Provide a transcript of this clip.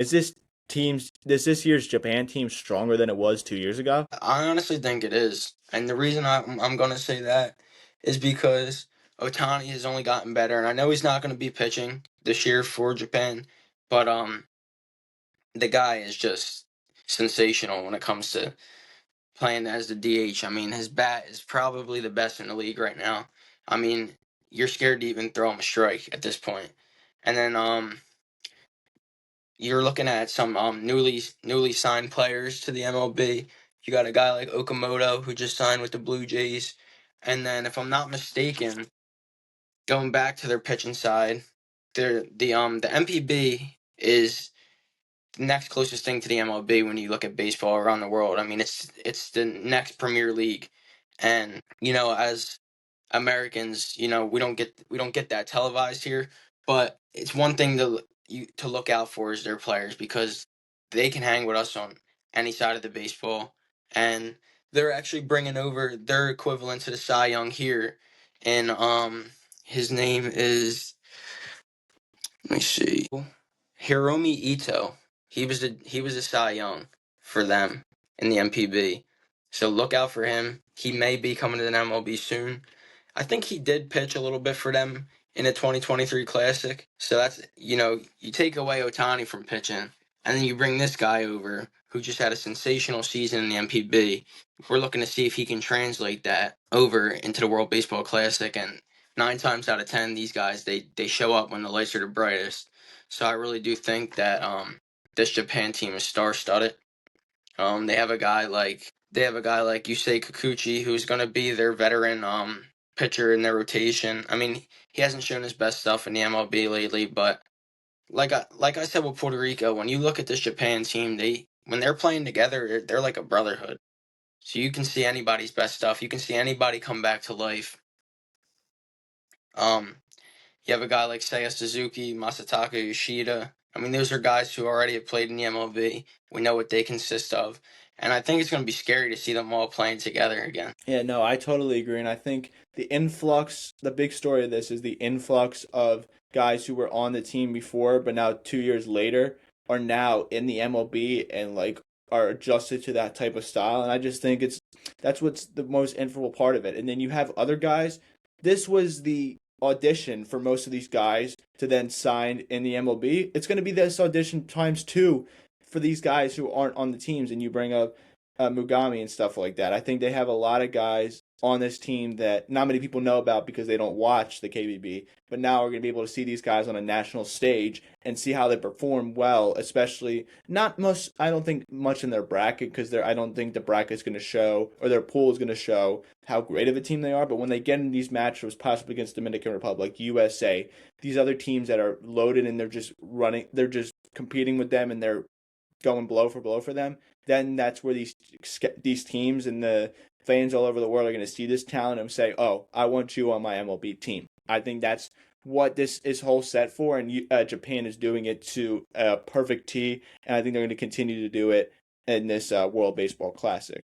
Is this year's Japan team stronger than it was 2 years ago? I honestly think it is, and the reason I'm gonna say that is because Otani has only gotten better, and I know he's not gonna be pitching this year for Japan, but the guy is just sensational when it comes to playing as the DH. I mean, his bat is probably the best in the league right now. I mean, you're scared to even throw him a strike at this point. And then you're looking at some newly signed players to the MLB. You got a guy like Okamoto who just signed with the Blue Jays, and then if I'm not mistaken, going back to their pitching side, the MPB is the next closest thing to the MLB when you look at baseball around the world. I mean, it's the next Premier League, and as Americans, we don't get that televised here, but it's one thing to look out for is their players because they can hang with us on any side of the baseball, and they're actually bringing over their equivalent to the Cy Young here, and his name is, let me see, Hiromi Ito. He was a Cy Young for them in the MPB, so look out for him. He may be coming to the MLB soon. I think he did pitch a little bit for them in a 2023 Classic. So that's, you take away Otani from pitching, and then you bring this guy over who just had a sensational season in the MPB. We're looking to see if he can translate that over into the World Baseball Classic. And 9 times out of 10, these guys they show up when the lights are the brightest. So I really do think that this Japan team is star-studded. They have a guy like Yusei Kikuchi, who's going to be their veteran pitcher in their rotation. I mean, he hasn't shown his best stuff in the MLB lately, but like I said with Puerto Rico, when you look at this Japan team, when they're playing together, they're like a brotherhood. So you can see anybody's best stuff. You can see anybody come back to life. Um, you have a guy like Seiya Suzuki, Masataka Yoshida. I mean, those are guys who already have played in the MLB. We know what they consist of. And I think it's going to be scary to see them all playing together again. Yeah, no, I totally agree. And I think the big story of this is the influx of guys who were on the team before, but now 2 years later are now in the MLB and like are adjusted to that type of style. And I just think that's what's the most integral part of it. And then you have other guys. This was the audition for most of these guys to then sign in the MLB. It's going to be this audition times two for these guys who aren't on the teams. And you bring up Mugami and stuff like that. I think they have a lot of guys on this team that not many people know about because they don't watch the KBB. But now we're going to be able to see these guys on a national stage and see how they perform well, especially not much, I don't think much in their bracket because I don't think the bracket's going to show or their pool is going to show how great of a team they are. But when they get in these matchups, possibly against Dominican Republic, USA, these other teams that are loaded and they're just competing with them and they're going blow for them, then that's where these teams and the fans all over the world are going to see this talent and say, "Oh, I want you on my MLB team." I think that's what this is whole set for, and Japan is doing it to a perfect T, and I think they're going to continue to do it in this World Baseball Classic.